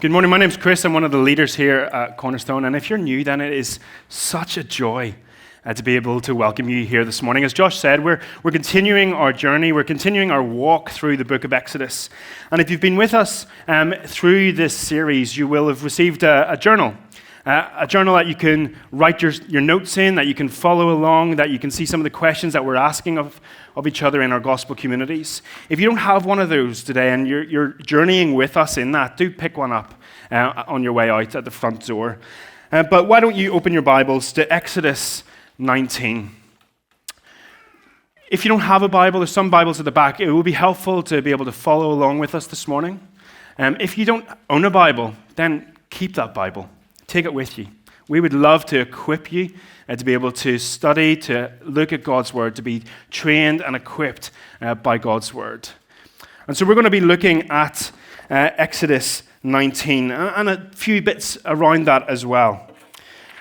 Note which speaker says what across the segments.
Speaker 1: Good morning, my name's Chris. I'm one of the leaders here at Cornerstone, and if you're new, then it is such a joy to be able to welcome you here this morning. As Josh said, we're continuing our journey, we're continuing our walk through the book of Exodus. And if you've been with us through this series, you will have received a journal. A journal that you can write your notes in, that you can follow along, that you can see some of the questions that we're asking of each other in our gospel communities. If you don't have one of those today and you're journeying with us in that, do pick one up on your way out at the front door. But why don't you open your Bibles to Exodus 19. If you don't have a Bible, there's some Bibles at the back. It will be helpful to be able to follow along with us this morning. If you don't own a Bible, then keep that Bible. Take it with you. We would love to equip you to be able to study, to look at God's Word, to be trained and equipped by God's Word. And so we're going to be looking at Exodus 19 and a few bits around that as well.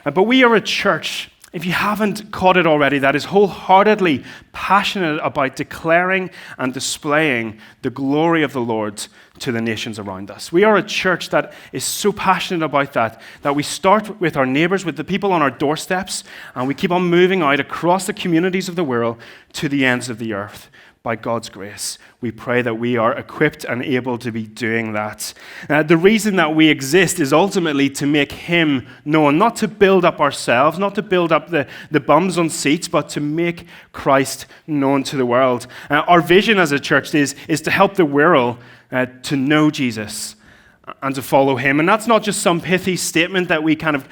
Speaker 1: But we are a church, if you haven't caught it already, that is wholeheartedly passionate about declaring and displaying the glory of the Lord to the nations around us. We are a church that is so passionate about that we start with our neighbors, with the people on our doorsteps, and we keep on moving out across the communities of the world to the ends of the earth. By God's grace, we pray that we are equipped and able to be doing that. The reason that we exist is ultimately to make Him known, not to build up ourselves, not to build up the bums on seats, but to make Christ known to the world. Our vision as a church is to help the Wirral to know Jesus and to follow Him. And that's not just some pithy statement that we kind of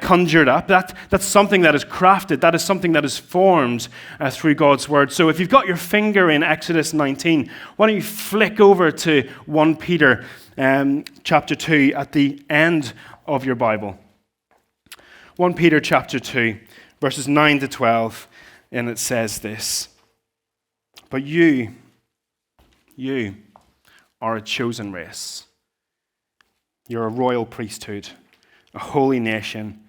Speaker 1: conjured up. That's something that is crafted. That is something that is formed through God's Word. So if you've got your finger in Exodus 19, why don't you flick over to 1 Peter chapter 2 at the end of your Bible. 1 Peter chapter 2, verses 9 to 12, and it says this: But you are a chosen race. You're a royal priesthood, a holy nation,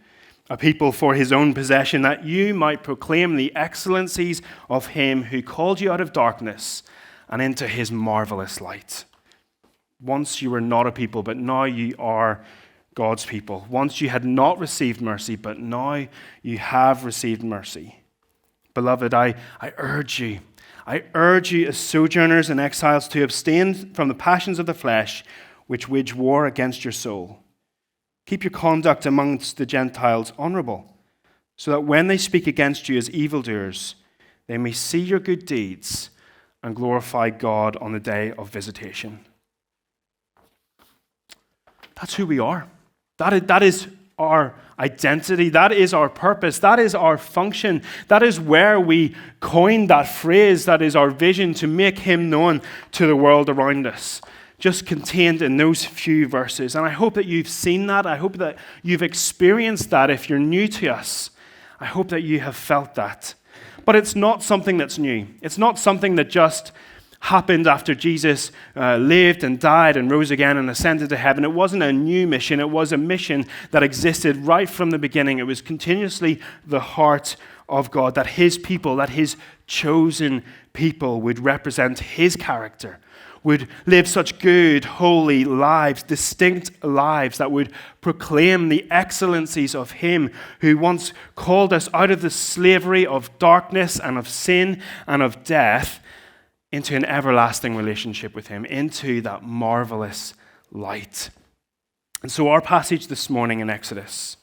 Speaker 1: a people for His own possession, that you might proclaim the excellencies of Him who called you out of darkness and into His marvelous light. Once you were not a people, but now you are God's people. Once you had not received mercy, but now you have received mercy. Beloved, I urge you as sojourners and exiles to abstain from the passions of the flesh, which wage war against your soul. Keep your conduct amongst the Gentiles honorable, so that when they speak against you as evildoers, they may see your good deeds and glorify God on the day of visitation. That's who we are. That is our identity. That is our purpose. That is our function. That is where we coined that phrase. That is our vision, to make Him known to the world around us. Just contained in those few verses. And I hope that you've seen that. I hope that you've experienced that. If you're new to us, I hope that you have felt that. But it's not something that's new. It's not something that just happened after Jesus lived and died and rose again and ascended to heaven. It wasn't a new mission. It was a mission that existed right from the beginning. It was continuously the heart of God, that His people, that His chosen people would represent His character, would live such good, holy lives, distinct lives that would proclaim the excellencies of Him who once called us out of the slavery of darkness and of sin and of death into an everlasting relationship with Him, into that marvelous light. And so our passage this morning in Exodus,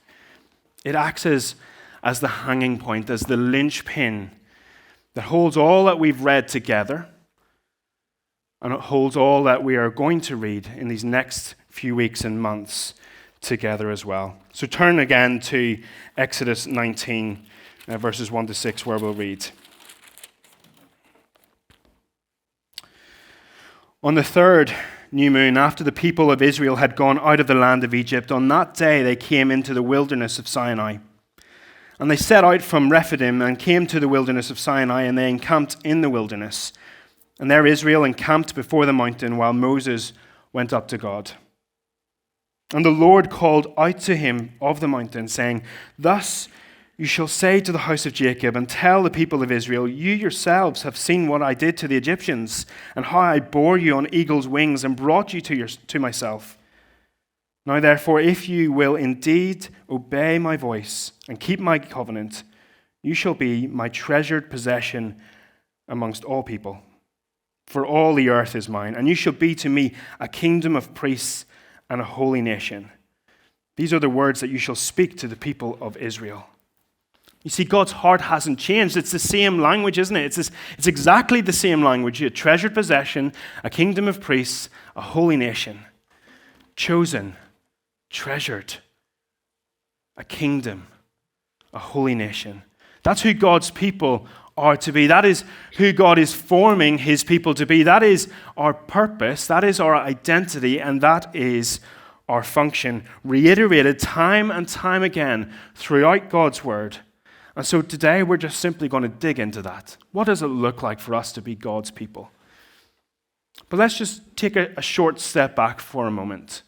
Speaker 1: it acts as the hanging point, as the linchpin that holds all that we've read together. And it holds all that we are going to read in these next few weeks and months together as well. So turn again to Exodus 19, verses 1 to 6, where we'll read. On the third new moon, after the people of Israel had gone out of the land of Egypt, on that day they came into the wilderness of Sinai. And they set out from Rephidim and came to the wilderness of Sinai, and they encamped in the wilderness. And there Israel encamped before the mountain while Moses went up to God. And the Lord called out to him of the mountain, saying, Thus you shall say to the house of Jacob, and tell the people of Israel, you yourselves have seen what I did to the Egyptians, and how I bore you on eagle's wings and brought you to myself. Now therefore, if you will indeed obey my voice and keep my covenant, you shall be my treasured possession amongst all people. For all the earth is mine, and you shall be to me a kingdom of priests and a holy nation. These are the words that you shall speak to the people of Israel. You see, God's heart hasn't changed. It's the same language, isn't it? It's exactly the same language. A treasured possession, a kingdom of priests, a holy nation. Chosen, treasured, a kingdom, a holy nation. That's who God's people are to be. That is who God is forming his people to be. That is our purpose. That is our identity. And that is our function, reiterated time and time again throughout God's word. And so today we're just simply going to dig into that. What does it look like for us to be God's people? But let's just take a short step back for a moment.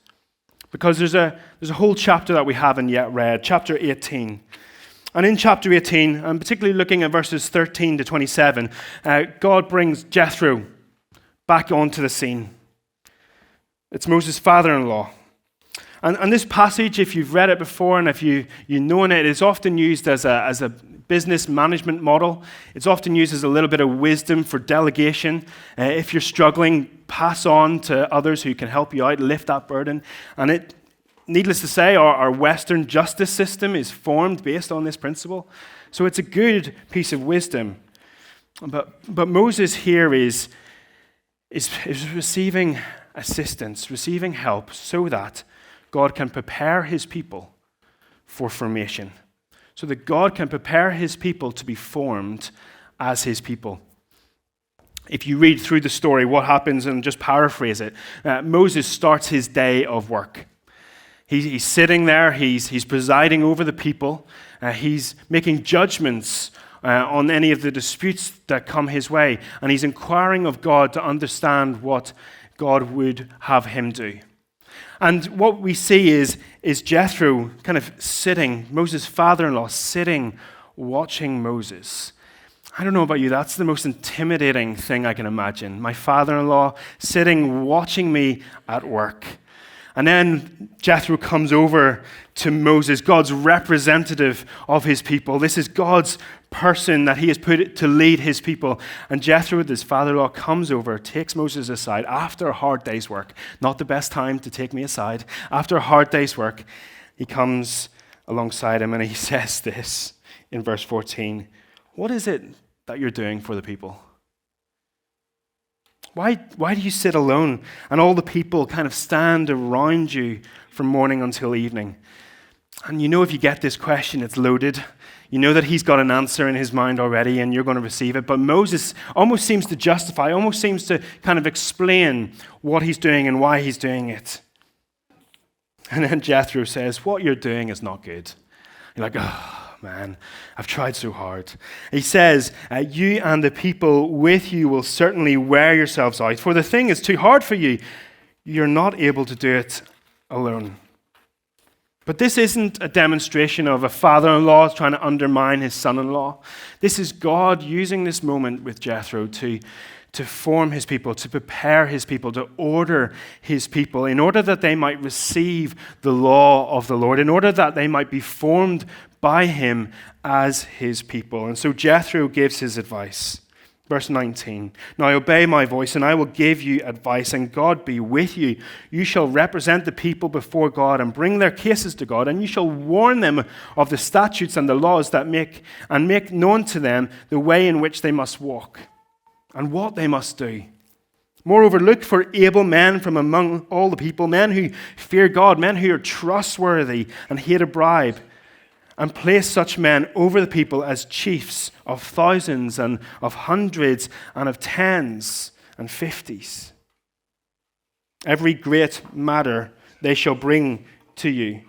Speaker 1: Because there's a whole chapter that we haven't yet read, chapter 18. And in chapter 18, and particularly looking at verses 13 to 27, God brings Jethro back onto the scene. It's Moses' father-in-law. And this passage, if you've read it before and if you've known it, is often used as a business management model. It's often used as a little bit of wisdom for delegation. If you're struggling, pass on to others who can help you out, lift that burden. And needless to say, our Western justice system is formed based on this principle. So it's a good piece of wisdom. But Moses here is receiving assistance, receiving help so that God can prepare his people for formation. So that God can prepare his people to be formed as his people. If you read through the story, what happens, and just paraphrase it, Moses starts his day of work. He's sitting there, he's presiding over the people, he's making judgments on any of the disputes that come his way, and he's inquiring of God to understand what God would have him do. And what we see is Jethro kind of sitting, Moses' father-in-law sitting, watching Moses. I don't know about you, that's the most intimidating thing I can imagine. My father-in-law sitting, watching me at work. And then Jethro comes over to Moses, God's representative of his people. This is God's person that he has put to lead his people. And Jethro, his father-in-law, comes over, takes Moses aside after a hard day's work. Not the best time to take me aside. After a hard day's work, he comes alongside him and he says this in verse 14. What is it that you're doing for the people? Why do you sit alone and all the people kind of stand around you from morning until evening? And you know if you get this question, it's loaded. You know that he's got an answer in his mind already and you're going to receive it. But Moses almost seems to justify, almost seems to kind of explain what he's doing and why he's doing it. And then Jethro says, what you're doing is not good. You're like, oh, man, I've tried so hard. He says, you and the people with you will certainly wear yourselves out, for the thing is too hard for you. You're not able to do it alone. But this isn't a demonstration of a father-in-law trying to undermine his son-in-law. This is God using this moment with Jethro to form his people, to prepare his people, to order his people, in order that they might receive the law of the Lord, in order that they might be formed by him as his people. And so Jethro gives his advice. Verse 19, now obey my voice, and I will give you advice, and God be with you. You shall represent the people before God and bring their cases to God, and you shall warn them of the statutes and the laws that make known to them the way in which they must walk and what they must do. Moreover, look for able men from among all the people, men who fear God, men who are trustworthy and hate a bribe, and place such men over the people as chiefs of thousands and of hundreds and of tens and 50s. Every great matter they shall bring to you,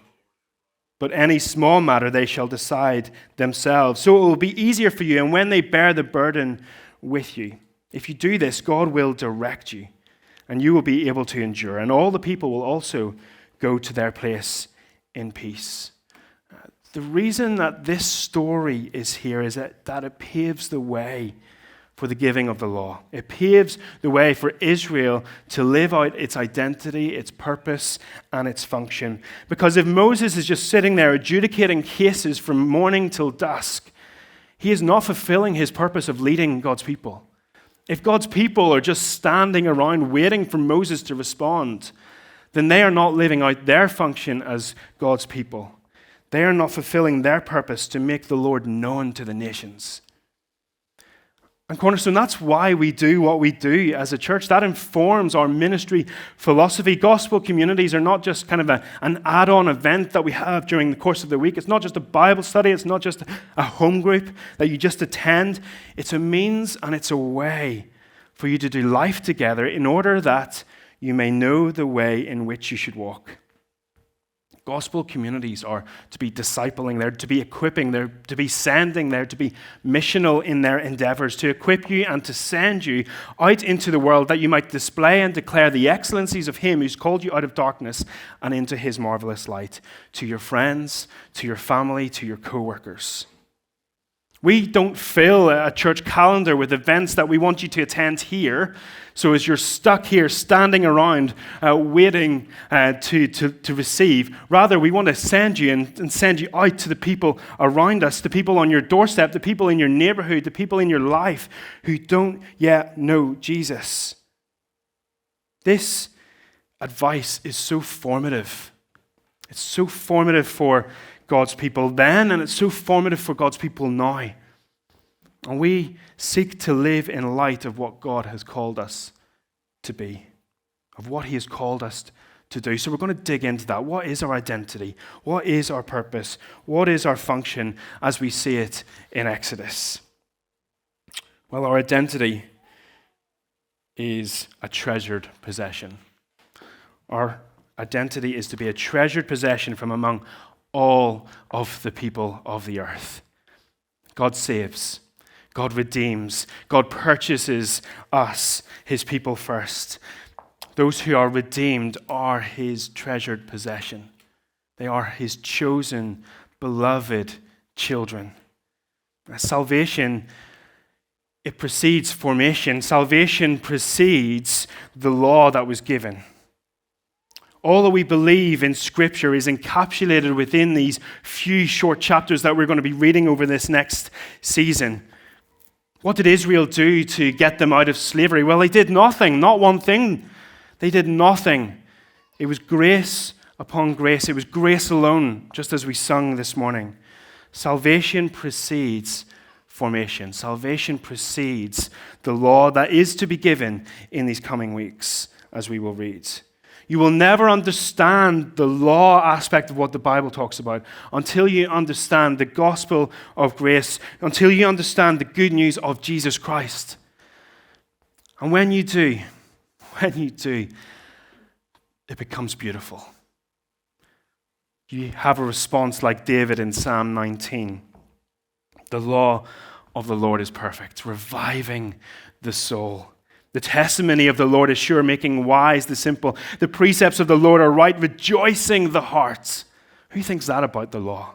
Speaker 1: but any small matter they shall decide themselves. So it will be easier for you, and when they bear the burden with you, if you do this, God will direct you, and you will be able to endure, and all the people will also go to their place in peace. The reason that this story is here is that it paves the way for the giving of the law. It paves the way for Israel to live out its identity, its purpose, and its function. Because if Moses is just sitting there adjudicating cases from morning till dusk, he is not fulfilling his purpose of leading God's people. If God's people are just standing around waiting for Moses to respond, then they are not living out their function as God's people. They are not fulfilling their purpose to make the Lord known to the nations. And Cornerstone, that's why we do what we do as a church. That informs our ministry philosophy. Gospel communities are not just kind of an add-on event that we have during the course of the week. It's not just a Bible study. It's not just a home group that you just attend. It's a means and it's a way for you to do life together in order that you may know the way in which you should walk. Gospel communities are to be discipling, they're to be equipping, they're to be sending, they're to be missional in their endeavors, to equip you and to send you out into the world that you might display and declare the excellencies of Him who's called you out of darkness and into His marvelous light to your friends, to your family, to your co-workers. We don't fill a church calendar with events that we want you to attend here. So as you're stuck here standing around waiting to receive, rather we want to send you and send you out to the people around us, the people on your doorstep, the people in your neighborhood, the people in your life who don't yet know Jesus. This advice is so formative. It's so formative for God's people then, and it's so formative for God's people now. And we seek to live in light of what God has called us to be, of what He has called us to do. So we're going to dig into that. What is our identity? What is our purpose? What is our function as we see it in Exodus? Well, our identity is a treasured possession. Our identity is to be a treasured possession from among all of the people of the earth. God saves. God redeems. God purchases us, His people first. Those who are redeemed are His treasured possession. They are His chosen, beloved children. Salvation, it precedes formation. Salvation precedes the law that was given. All that we believe in Scripture is encapsulated within these few short chapters that we're going to be reading over this next season. What did Israel do to get them out of slavery? Well, they did nothing, not one thing. They did nothing. It was grace upon grace. It was grace alone, just as we sung this morning. Salvation precedes formation. Salvation precedes the law that is to be given in these coming weeks, as we will read. You will never understand the law aspect of what the Bible talks about until you understand the gospel of grace, until you understand the good news of Jesus Christ. And when you do, it becomes beautiful. You have a response like David in Psalm 19. The law of the Lord is perfect, reviving the soul. The testimony of the Lord is sure, making wise the simple. The precepts of the Lord are right, rejoicing the heart. Who thinks that about the law?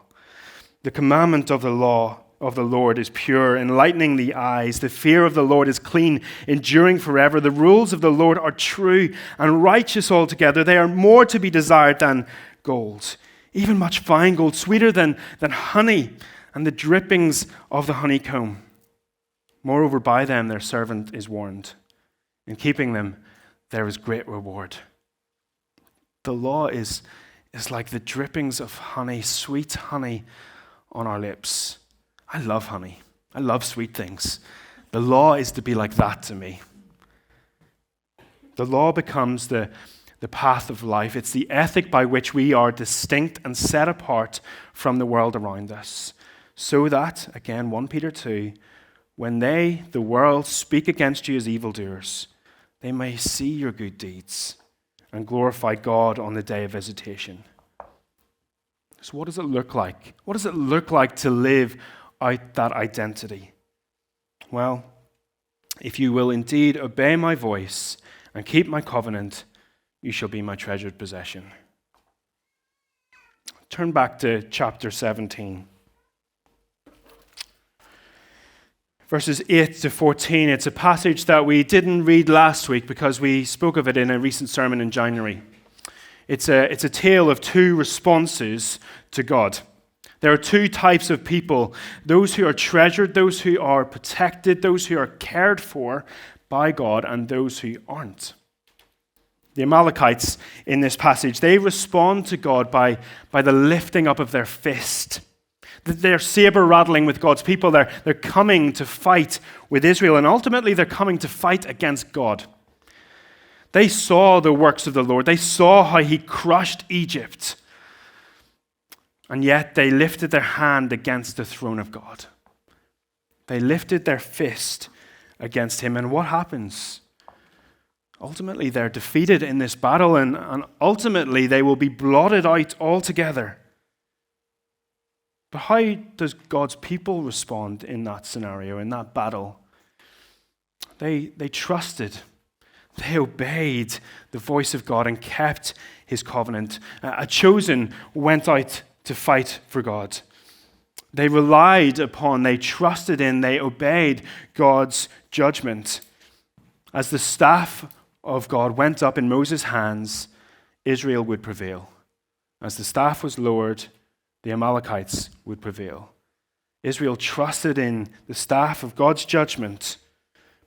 Speaker 1: The commandment of the law of the Lord is pure, enlightening the eyes. The fear of the Lord is clean, enduring forever. The rules of the Lord are true and righteous altogether. They are more to be desired than gold, even much fine gold, sweeter than honey and the drippings of the honeycomb. Moreover, by them their servant is warned. In keeping them, there is great reward. The law is like the drippings of honey, sweet honey on our lips. I love honey. I love sweet things. The law is to be like that to me. The law becomes the path of life. It's the ethic by which we are distinct and set apart from the world around us. So that, again, 1 Peter 2, when they, the world, speak against you as evildoers, they may see your good deeds and glorify God on the day of visitation. So what does it look like? What does it look like to live out that identity? Well, if you will indeed obey my voice and keep my covenant, you shall be my treasured possession. Turn back to chapter 17. verses 8 to 14. It's a passage that we didn't read last week because we spoke of it in a recent sermon in January. It's a tale of two responses to God. There are two types of people: those who are treasured, those who are protected, those who are cared for by God, and those who aren't. The Amalekites in this passage, they respond to God by the lifting up of their fist. They're saber rattling with God's people. They're coming to fight with Israel, and ultimately they're coming to fight against God. They saw the works of the Lord. They saw how he crushed Egypt. And yet they lifted their hand against the throne of God. They lifted their fist against him. And what happens? Ultimately, they're defeated in this battle, and ultimately they will be blotted out altogether. But how does God's people respond in that scenario, in that battle? They trusted. They obeyed the voice of God and kept his covenant. A chosen went out to fight for God. They relied upon, they trusted in, they obeyed God's judgment. As the staff of God went up in Moses' hands, Israel would prevail. As the staff was lowered, the Amalekites would prevail. Israel trusted in the staff of God's judgment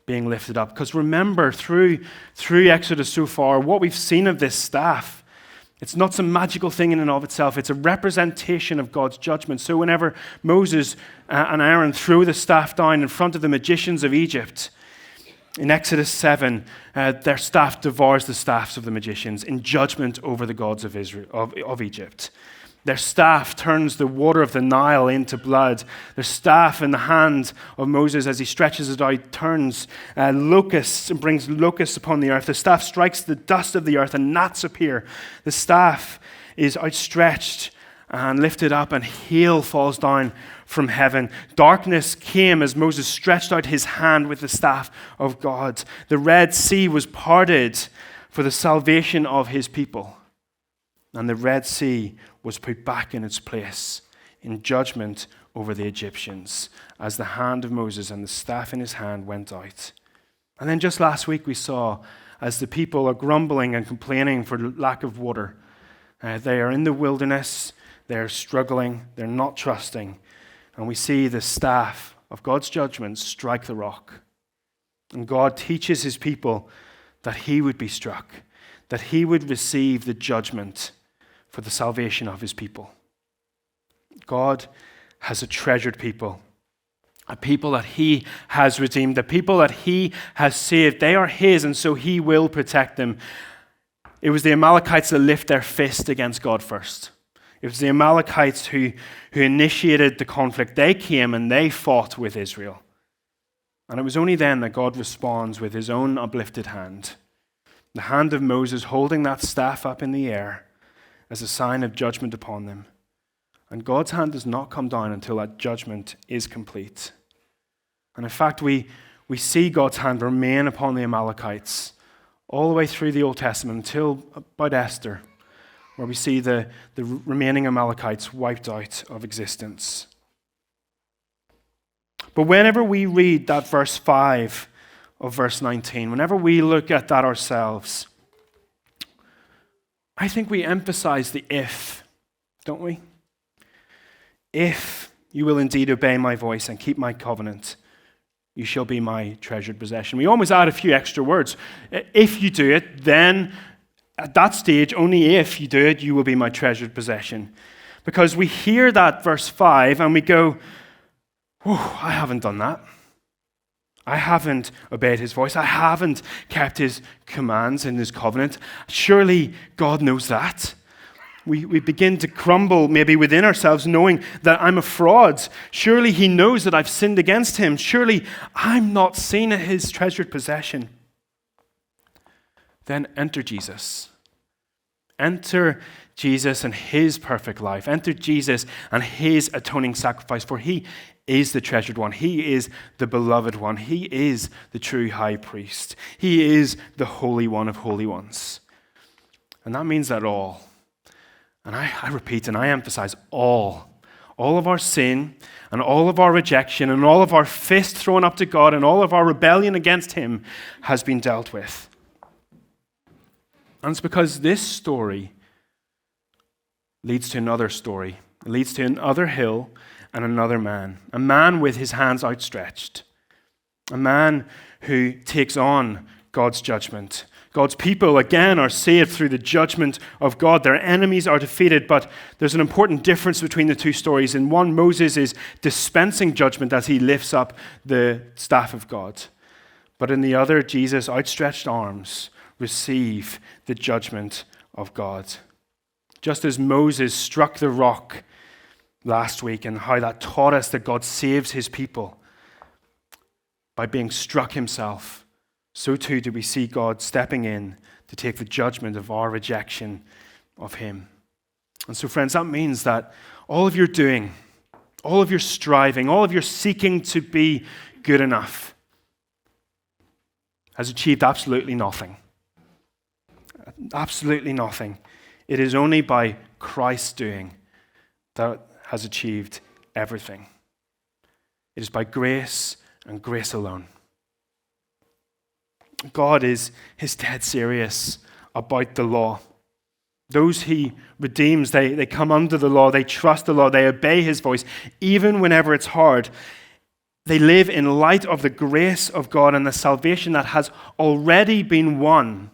Speaker 1: being lifted up. Because remember, through Exodus so far, what we've seen of this staff, it's not some magical thing in and of itself. It's a representation of God's judgment. So whenever Moses and Aaron threw the staff down in front of the magicians of Egypt, in Exodus 7, their staff devours the staffs of the magicians in judgment over the gods of Israel, of Egypt. Their staff turns the water of the Nile into blood. Their staff in the hand of Moses, as he stretches it out, turns locusts and brings locusts upon the earth. The staff strikes the dust of the earth and gnats appear. The staff is outstretched and lifted up, and hail falls down from heaven. Darkness came as Moses stretched out his hand with the staff of God. The Red Sea was parted for the salvation of his people. And the Red Sea was put back in its place in judgment over the Egyptians as the hand of Moses and the staff in his hand went out. And then just last week we saw, as the people are grumbling and complaining for lack of water, they are in the wilderness, they're struggling, they're not trusting. And we see the staff of God's judgment strike the rock. And God teaches his people that he would be struck, that he would receive the judgment for the salvation of his people. God has a treasured people, a people that he has redeemed, the people that he has saved. They are his, and so he will protect them. It was the Amalekites that lift their fist against God first. It was the Amalekites who initiated the conflict. They came and they fought with Israel. And it was only then that God responds with his own uplifted hand, the hand of Moses holding that staff up in the air as a sign of judgment upon them. And God's hand does not come down until that judgment is complete. And in fact, we see God's hand remain upon the Amalekites all the way through the Old Testament until about Esther, where we see the remaining Amalekites wiped out of existence. But whenever we read that verse 5 of verse 19, whenever we look at that ourselves, I think we emphasize the if, don't we? If you will indeed obey my voice and keep my covenant, you shall be my treasured possession. We always add a few extra words. If you do it, then at that stage, only if you do it, you will be my treasured possession. Because we hear that verse 5 and we go, oh, I haven't done that. I haven't obeyed his voice. I haven't kept his commands in his covenant. Surely God knows that. We begin to crumble maybe within ourselves, knowing that I'm a fraud. Surely he knows that I've sinned against him. Surely I'm not seen as his treasured possession. Then enter Jesus. Enter Jesus and his perfect life. Enter Jesus and his atoning sacrifice, for he is the treasured one. He is the beloved one. He is the true high priest. He is the holy one of holy ones. And that means that all, and I repeat and I emphasize all all of our sin and all of our rejection and all of our fist thrown up to God and all of our rebellion against him has been dealt with. And it's because this story leads to another story. It leads to another hill and another man. A man with his hands outstretched. A man who takes on God's judgment. God's people, again, are saved through the judgment of God. Their enemies are defeated, but there's an important difference between the two stories. In one, Moses is dispensing judgment as he lifts up the staff of God. But in the other, Jesus' outstretched arms receive the judgment of God. Just as Moses struck the rock last week, and how that taught us that God saves his people by being struck himself, so too do we see God stepping in to take the judgment of our rejection of him. And so, friends, that means that all of your doing, all of your striving, all of your seeking to be good enough has achieved absolutely nothing. Absolutely nothing. It is only by Christ's doing that has achieved everything. It is by grace and grace alone. God is dead serious about the law. Those he redeems, they come under the law, they trust the law, they obey his voice, even whenever it's hard. They live in light of the grace of God and the salvation that has already been won,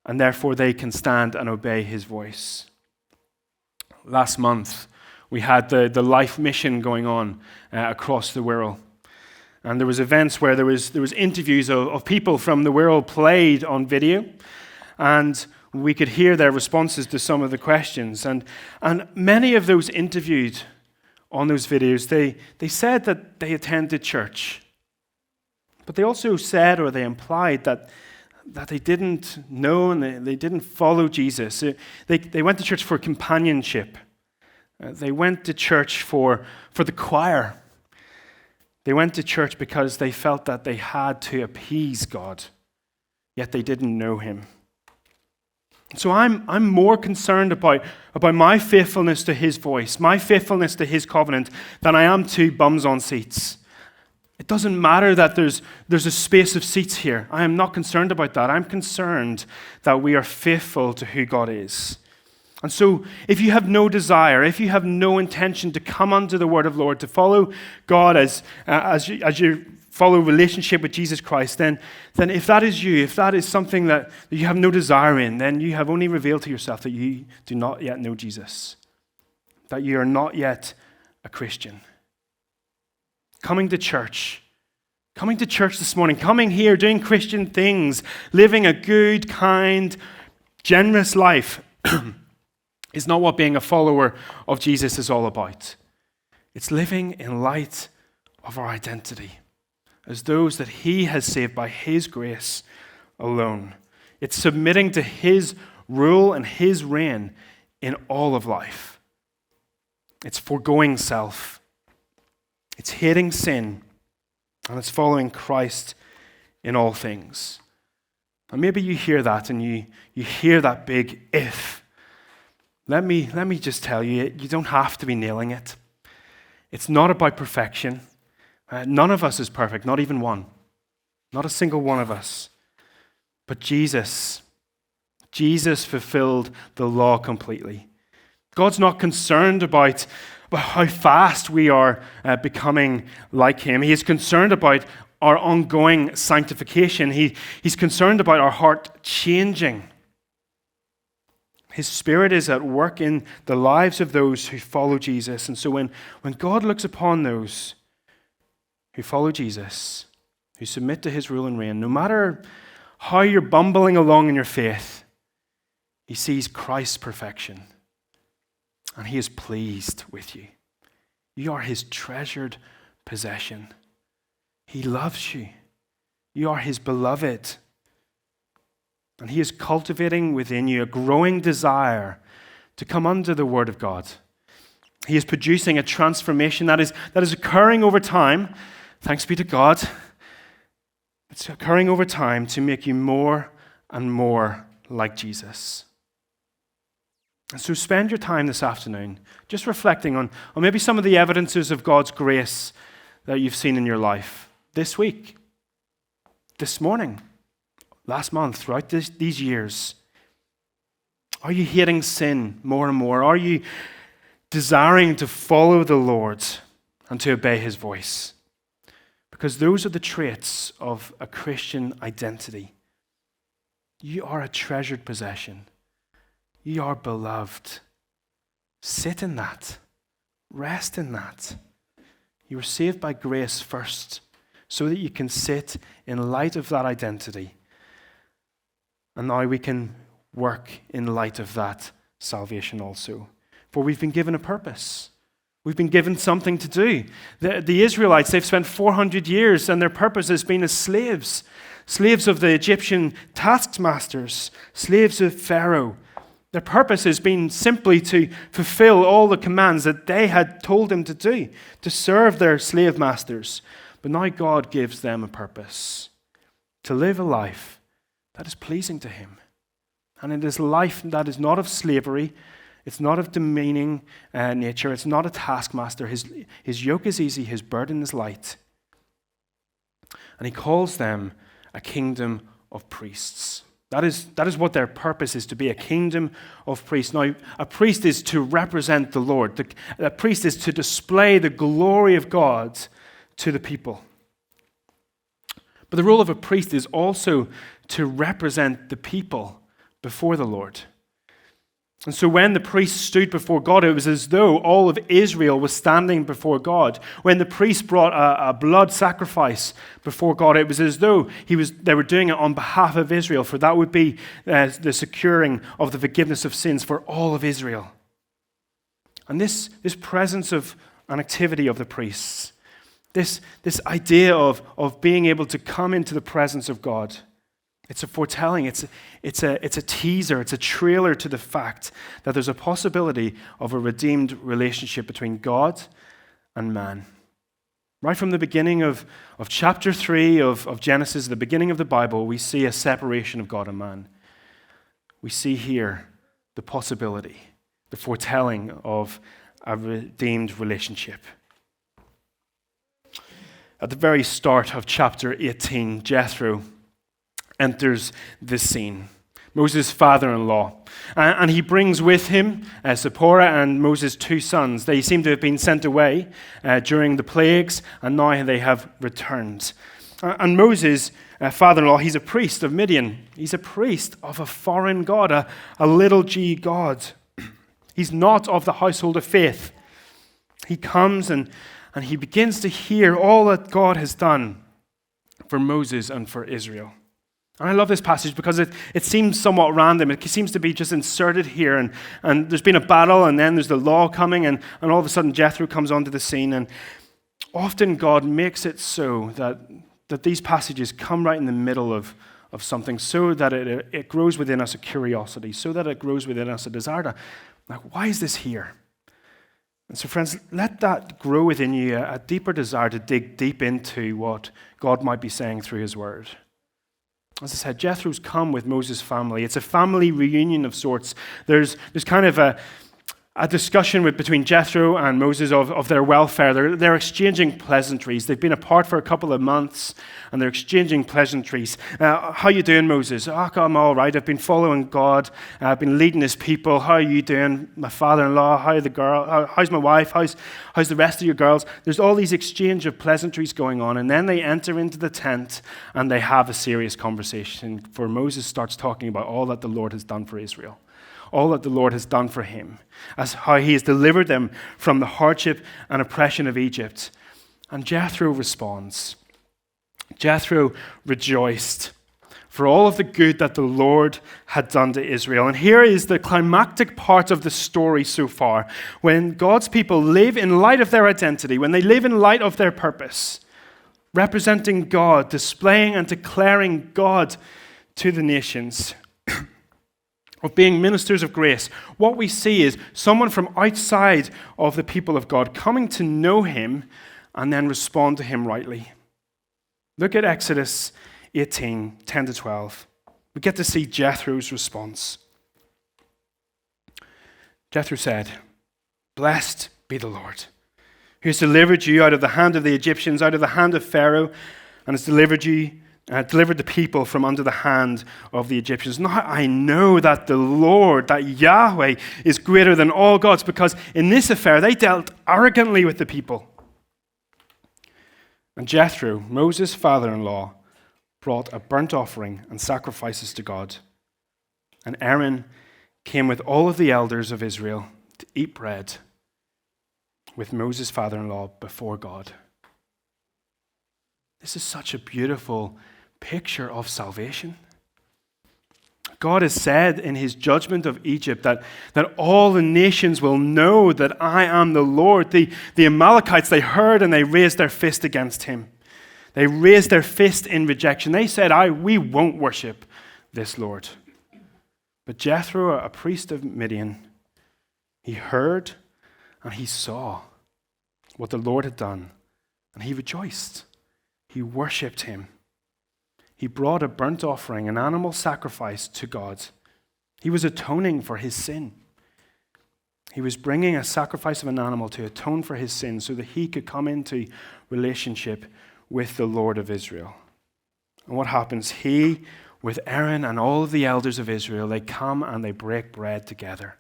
Speaker 1: and therefore they can stand and obey his voice. Last month, we had the life mission going on across the Wirral. And there was events where there was interviews of people from the Wirral played on video, and we could hear their responses to some of the questions. And many of those interviewed on those videos, they said that they attended church. But they also said, or they implied, that they didn't know and they didn't follow Jesus. They went to church for companionship. They went to church for the choir. They went to church because they felt that they had to appease God, yet they didn't know him. So I'm more concerned about my faithfulness to his voice, my faithfulness to his covenant, than I am to bums on seats. It doesn't matter that there's a space of seats here. I am not concerned about that. I'm concerned that we are faithful to who God is. And so if you have no desire, if you have no intention to come under the word of the Lord, to follow God as you follow relationship with Jesus Christ, then if that is you, if that is something that you have no desire in, then you have only revealed to yourself that you do not yet know Jesus, that you are not yet a Christian. Coming to church this morning, coming here, doing Christian things, living a good, kind, generous life is not what being a follower of Jesus is all about. It's living in light of our identity as those that he has saved by his grace alone. It's submitting to his rule and his reign in all of life. It's foregoing self. It's hating sin. And it's following Christ in all things. And maybe you hear that and you hear that big if. Let me just tell you, you don't have to be nailing it. It's not about perfection. None of us is perfect, not even one. Not a single one of us. But Jesus fulfilled the law completely. God's not concerned about how fast we are becoming like him. He is concerned about our ongoing sanctification. He's concerned about our heart changing. His Spirit is at work in the lives of those who follow Jesus. And so when God looks upon those who follow Jesus, who submit to his rule and reign, no matter how you're bumbling along in your faith, he sees Christ's perfection. And he is pleased with you. You are his treasured possession. He loves you. You are his beloved. And he is cultivating within you a growing desire to come under the word of God. He is producing a transformation that is occurring over time. Thanks be to God. It's occurring over time to make you more and more like Jesus. And so spend your time this afternoon just reflecting on maybe some of the evidences of God's grace that you've seen in your life this week, this morning, last month, throughout these years. Are you hating sin more and more? Are you desiring to follow the Lord and to obey his voice? Because those are the traits of a Christian identity. You are a treasured possession. You are beloved. Sit in that. Rest in that. You were saved by grace first, so that you can sit in light of that identity. And now we can work in light of that salvation also. For we've been given a purpose. We've been given something to do. The Israelites, they've spent 400 years, and their purpose has been as slaves. Slaves of the Egyptian taskmasters, slaves of Pharaoh. Their purpose has been simply to fulfill all the commands that they had told them to do, to serve their slave masters. But now God gives them a purpose, to live a life that is pleasing to him. And it is life that is not of slavery, it's not of demeaning nature, it's not a taskmaster. His yoke is easy, his burden is light. And he calls them a kingdom of priests. That is what their purpose is, to be a kingdom of priests. Now, a priest is to represent the Lord. A priest is to display the glory of God to the people. But the role of a priest is also to represent the people before the Lord. And so when the priest stood before God, it was as though all of Israel was standing before God. When the priest brought a blood sacrifice before God, it was as though they were doing it on behalf of Israel, for that would be the securing of the forgiveness of sins for all of Israel. And this presence of an activity of the priests, this idea of being able to come into the presence of God, it's a foretelling, it's a teaser, it's a trailer to the fact that there's a possibility of a redeemed relationship between God and man. Right from the beginning of chapter 3 of Genesis, the beginning of the Bible, we see a separation of God and man. We see here the possibility, the foretelling of a redeemed relationship. At the very start of chapter 18, Jethro enters this scene, Moses' father-in-law. And he brings with him Zipporah and Moses' 2 sons. They seem to have been sent away during the plagues, and now they have returned. And Moses' father-in-law, he's a priest of Midian. He's a priest of a foreign god, a little g god. He's not of the household of faith. He comes and he begins to hear all that God has done for Moses and for Israel. And I love this passage because it seems somewhat random. It seems to be just inserted here, and there's been a battle, and then there's the law coming, and all of a sudden Jethro comes onto the scene. And often God makes it so that these passages come right in the middle of something, so that it grows within us a curiosity, so that it grows within us a desire to, like, why is this here? And so friends, let that grow within you a deeper desire to dig deep into what God might be saying through his word. As I said, Jethro's come with Moses' family. It's a family reunion of sorts. There's kind of a discussion between Jethro and Moses of their welfare. They're exchanging pleasantries. They've been apart for a couple of months, and they're exchanging pleasantries. How you doing, Moses? Oh, I'm all right. I've been following God. I've been leading his people. How are you doing? My father-in-law? How are the girl? How's my wife? How's the rest of your girls? There's all these exchange of pleasantries going on, and then they enter into the tent, and they have a serious conversation, for Moses starts talking about all that the Lord has done for Israel. All that the Lord has done for him, as how he has delivered them from the hardship and oppression of Egypt. And Jethro responds. Jethro rejoiced for all of the good that the Lord had done to Israel. And here is the climactic part of the story so far. When God's people live in light of their identity, when they live in light of their purpose, representing God, displaying and declaring God to the nations, of being ministers of grace, what we see is someone from outside of the people of God coming to know him and then respond to him rightly. Look at Exodus 18, 10 to 12. We get to see Jethro's response. Jethro said, "Blessed be the Lord, who has delivered you out of the hand of the Egyptians, out of the hand of Pharaoh, and has delivered the people from under the hand of the Egyptians. Now I know that the Lord, that Yahweh, is greater than all gods, because in this affair they dealt arrogantly with the people." And Jethro, Moses' father-in-law, brought a burnt offering and sacrifices to God. And Aaron came with all of the elders of Israel to eat bread with Moses' father-in-law before God. This is such a beautiful picture of salvation. God has said in his judgment of Egypt that all the nations will know that I am the Lord. The Amalekites, they heard and they raised their fist against him. They raised their fist in rejection. They said, we won't worship this Lord. But Jethro, a priest of Midian, he heard and he saw what the Lord had done, and he rejoiced. He worshipped him. He brought a burnt offering, an animal sacrifice to God. He was atoning for his sin. He was bringing a sacrifice of an animal to atone for his sin so that he could come into relationship with the Lord of Israel. And what happens? He, with Aaron and all of the elders of Israel, they come and they break bread together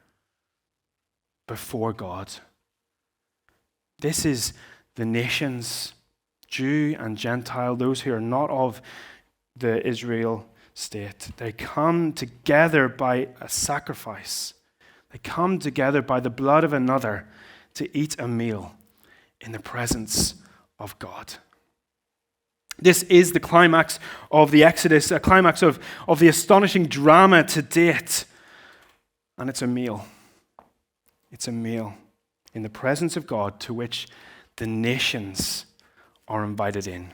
Speaker 1: before God. This is the nations, Jew and Gentile, those who are not of the Israel state. They come together by a sacrifice. They come together by the blood of another to eat a meal in the presence of God. This is the climax of the Exodus, a climax of the astonishing drama to date. And it's a meal. It's a meal in the presence of God to which the nations are invited in.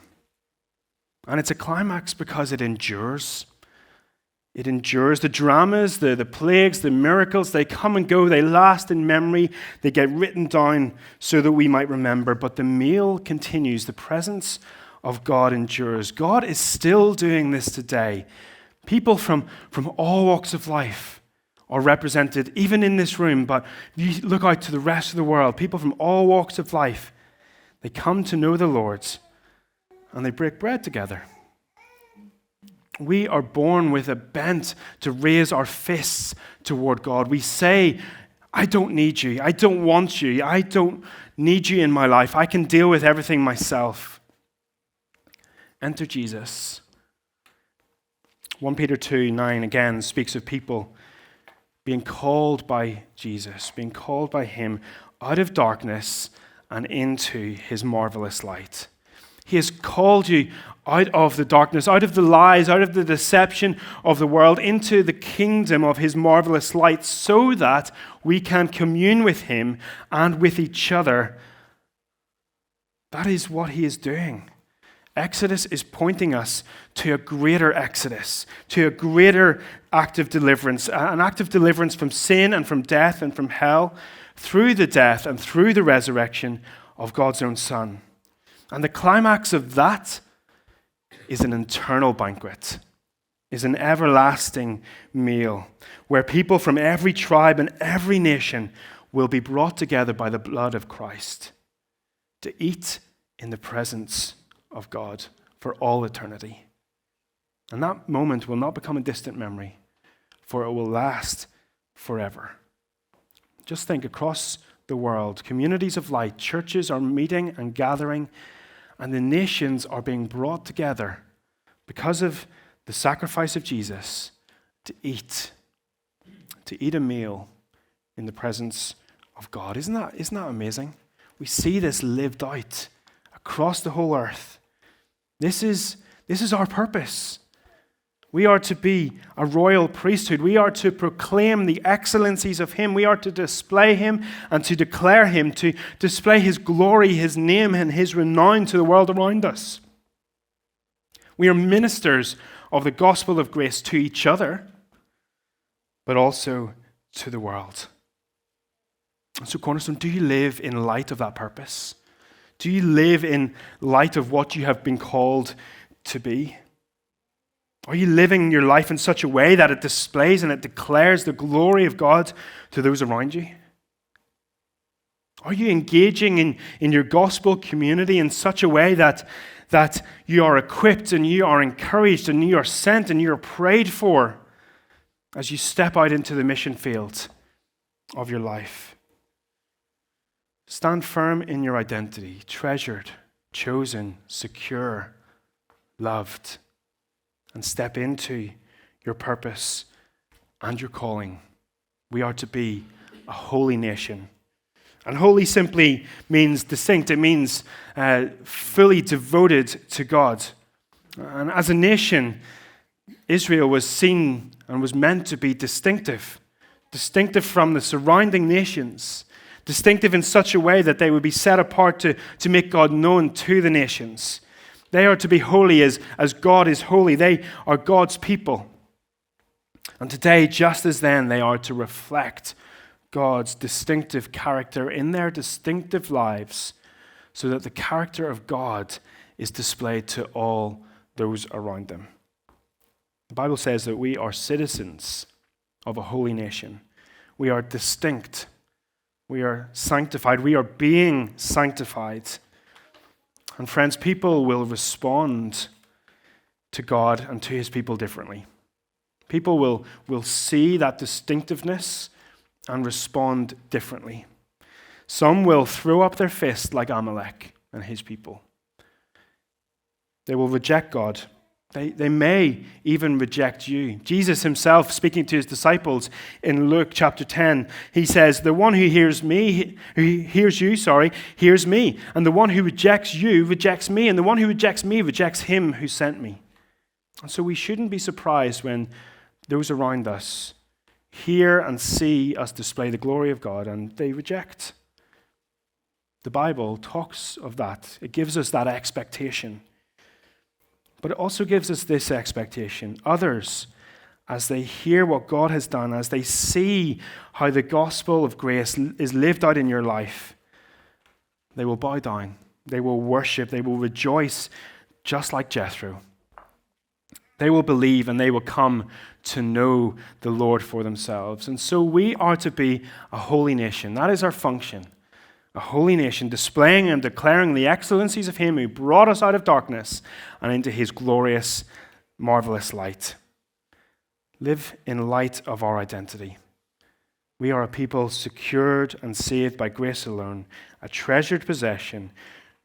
Speaker 1: And it's a climax because it endures. It endures. The dramas, the plagues, the miracles, they come and go. They last in memory. They get written down so that we might remember. But the meal continues. The presence of God endures. God is still doing this today. People from all walks of life are represented, even in this room. But if you look out to the rest of the world, people from all walks of life, they come to know the Lord and they break bread together. We are born with a bent to raise our fists toward God. We say, I don't need you. I don't want you. I don't need you in my life. I can deal with everything myself. Enter Jesus. 1 Peter 2:9 again speaks of people being called by Jesus, being called by him out of darkness and into his marvelous light. He has called you out of the darkness, out of the lies, out of the deception of the world, into the kingdom of his marvelous light, so that we can commune with him and with each other. That is what he is doing. Exodus is pointing us to a greater Exodus, to a greater act of deliverance, an act of deliverance from sin and from death and from hell, through the death and through the resurrection of God's own Son. And the climax of that is an eternal banquet, is an everlasting meal, where people from every tribe and every nation will be brought together by the blood of Christ to eat in the presence of God for all eternity. And that moment will not become a distant memory, for it will last forever. Just think, across the world, communities of light, churches are meeting and gathering, and the nations are being brought together because of the sacrifice of Jesus to eat a meal in the presence of God. Isn't that amazing? We see this lived out across the whole earth. This is our purpose. We are to be a royal priesthood. We are to proclaim the excellencies of him. We are to display him and to declare him, to display his glory, his name, and his renown to the world around us. We are ministers of the gospel of grace to each other, but also to the world. And so, Cornerstone, do you live in light of that purpose? Do you live in light of what you have been called to be? Are you living your life in such a way that it displays and it declares the glory of God to those around you? Are you engaging in your gospel community in such a way that you are equipped and you are encouraged and you are sent and you are prayed for as you step out into the mission field of your life? Stand firm in your identity, treasured, chosen, secure, loved, and step into your purpose and your calling. We are to be a holy nation. And holy simply means distinct. It means fully devoted to God. And as a nation, Israel was seen and was meant to be distinctive from the surrounding nations, distinctive in such a way that they would be set apart to make God known to the nations. They are to be holy as God is holy. They are God's people. And today, just as then, they are to reflect God's distinctive character in their distinctive lives so that the character of God is displayed to all those around them. The Bible says that we are citizens of a holy nation. We are distinct. We are sanctified. We are being sanctified. And friends, people will respond to God and to his people differently. People will see that distinctiveness and respond differently. Some will throw up their fist like Amalek and his people. They will reject God. They may even reject you. Jesus himself, speaking to his disciples in Luke chapter 10, he says, "The one who hears you, hears me. And the one who rejects you rejects me. And the one who rejects me rejects him who sent me." And so we shouldn't be surprised when those around us hear and see us display the glory of God and they reject. The Bible talks of that. It gives us that expectation. But it also gives us this expectation. Others, as they hear what God has done, as they see how the gospel of grace is lived out in your life, they will bow down. They will worship. They will rejoice just like Jethro. They will believe and they will come to know the Lord for themselves. And so we are to be a holy nation. That is our function. A holy nation, displaying and declaring the excellencies of him who brought us out of darkness and into his glorious, marvelous light. Live in light of our identity. We are a people secured and saved by grace alone, a treasured possession,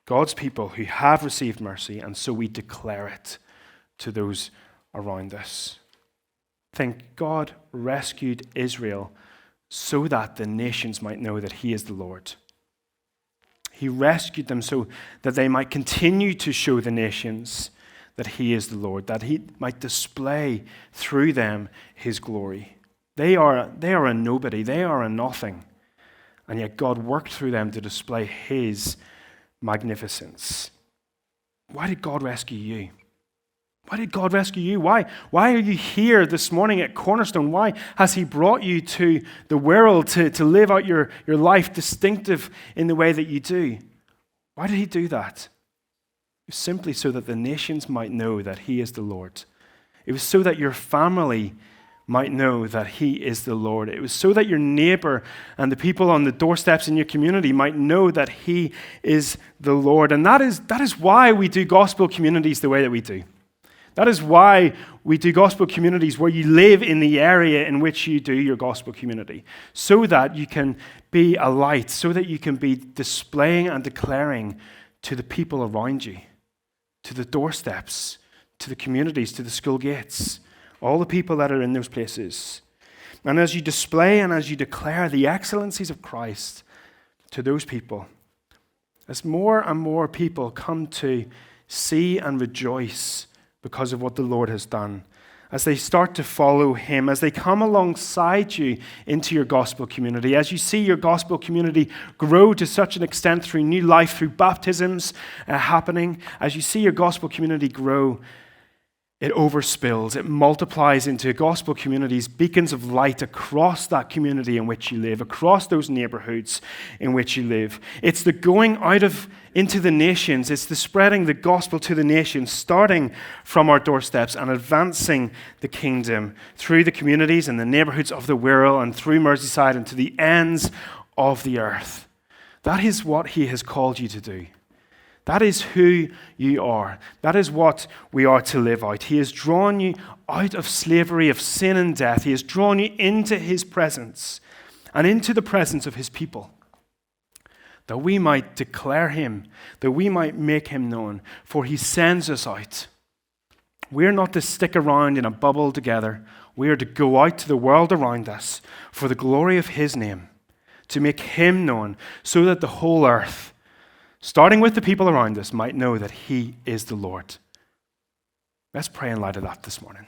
Speaker 1: God's people who have received mercy, and so we declare it to those around us. Think, God rescued Israel so that the nations might know that he is the Lord. He rescued them so that they might continue to show the nations that he is the Lord, that he might display through them his glory. They are a nobody, they are a nothing, and yet God worked through them to display his magnificence. Why did God rescue you? Why did God rescue you? Why are you here this morning at Cornerstone? Why has he brought you to the Wirral to live out your life distinctive in the way that you do? Why did he do that? It was simply so that the nations might know that he is the Lord. It was so that your family might know that he is the Lord. It was so that your neighbor and the people on the doorsteps in your community might know that he is the Lord. And that is why we do gospel communities the way that we do. That is why we do gospel communities where you live in the area in which you do your gospel community, so that you can be a light, so that you can be displaying and declaring to the people around you, to the doorsteps, to the communities, to the school gates, all the people that are in those places. And as you display and as you declare the excellencies of Christ to those people, as more and more people come to see and rejoice because of what the Lord has done, as they start to follow him, as they come alongside you into your gospel community, as you see your gospel community grow to such an extent through new life, through baptisms happening, as you see your gospel community grow, it overspills, it multiplies into gospel communities, beacons of light across that community in which you live, across those neighborhoods in which you live. It's the going out into the nations, it's the spreading the gospel to the nations, starting from our doorsteps and advancing the kingdom through the communities and the neighborhoods of the Wirral and through Merseyside and to the ends of the earth. That is what he has called you to do. That is who you are. That is what we are to live out. He has drawn you out of slavery of sin and death. He has drawn you into his presence and into the presence of his people, that we might declare him, that we might make him known, for he sends us out. We are not to stick around in a bubble together. We are to go out to the world around us for the glory of his name, to make him known, so that the whole earth, starting with the people around us, might know that he is the Lord. Let's pray in light of that this morning.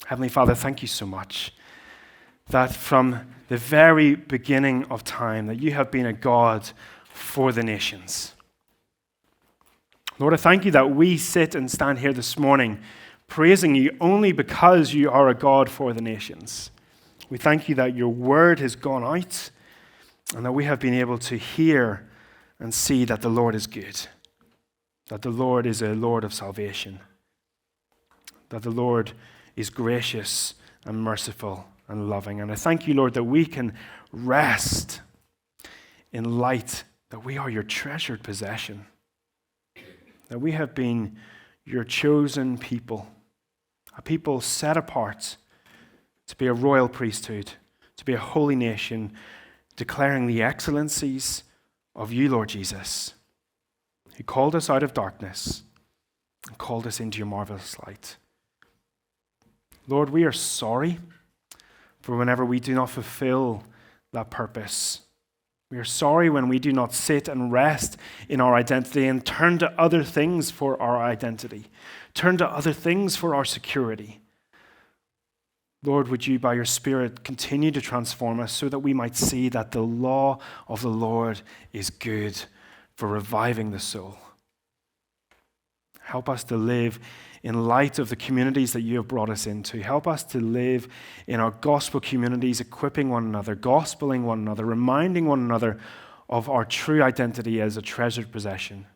Speaker 1: Heavenly Father, thank you so much that from the very beginning of time that you have been a God for the nations. Lord, I thank you that we sit and stand here this morning praising you only because you are a God for the nations. We thank you that your word has gone out and that we have been able to hear and see that the Lord is good, that the Lord is a Lord of salvation, that the Lord is gracious and merciful and loving. And I thank you, Lord, that we can rest in light that we are your treasured possession, that we have been your chosen people, a people set apart to be a royal priesthood, to be a holy nation, declaring the excellencies of you, Lord Jesus, who called us out of darkness and called us into your marvelous light. Lord, we are sorry for whenever we do not fulfill that purpose. We are sorry when we do not sit and rest in our identity and turn to other things for our identity, turn to other things for our security. Lord, would you, by your Spirit, continue to transform us so that we might see that the law of the Lord is good for reviving the soul. Help us to live in light of the communities that you have brought us into. Help us to live in our gospel communities, equipping one another, gospeling one another, reminding one another of our true identity as a treasured possession,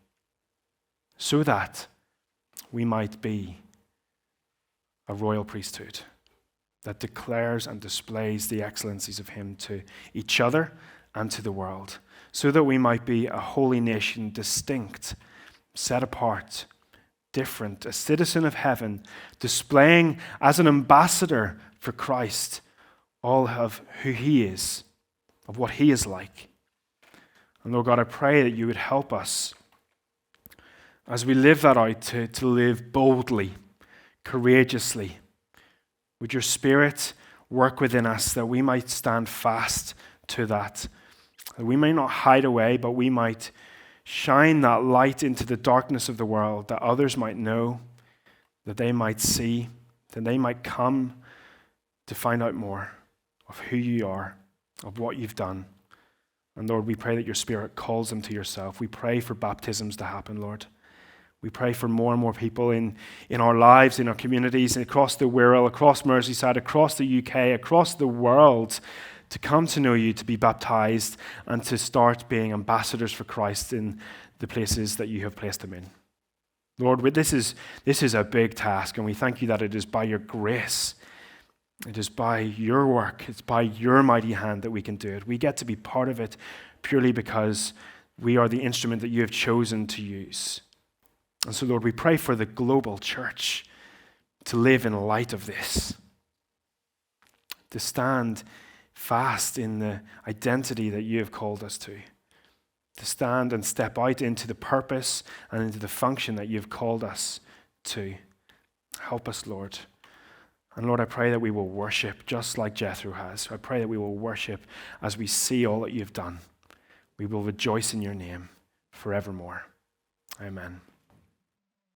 Speaker 1: so that we might be a royal priesthood that declares and displays the excellencies of him to each other and to the world, so that we might be a holy nation, distinct, set apart, different, a citizen of heaven, displaying as an ambassador for Christ all of who he is, of what he is like. And Lord God, I pray that you would help us as we live that out to live boldly, courageously. Would your Spirit work within us that we might stand fast to that we may not hide away, but we might shine that light into the darkness of the world, that others might know, that they might see, that they might come to find out more of who you are, of what you've done. And Lord, we pray that your Spirit calls them to yourself. We pray for baptisms to happen, Lord. We pray for more and more people in our lives, in our communities, and across the Wirral, across Merseyside, across the UK, across the world, to come to know you, to be baptized, and to start being ambassadors for Christ in the places that you have placed them in. Lord, this is a big task, and we thank you that it is by your grace, it is by your work, it's by your mighty hand that we can do it. We get to be part of it purely because we are the instrument that you have chosen to use. And so, Lord, we pray for the global church to live in light of this, to stand fast in the identity that you have called us to stand and step out into the purpose and into the function that you've called us to. Help us, Lord. And Lord, I pray that we will worship just like Jethro has. I pray that we will worship as we see all that you've done. We will rejoice in your name forevermore. Amen.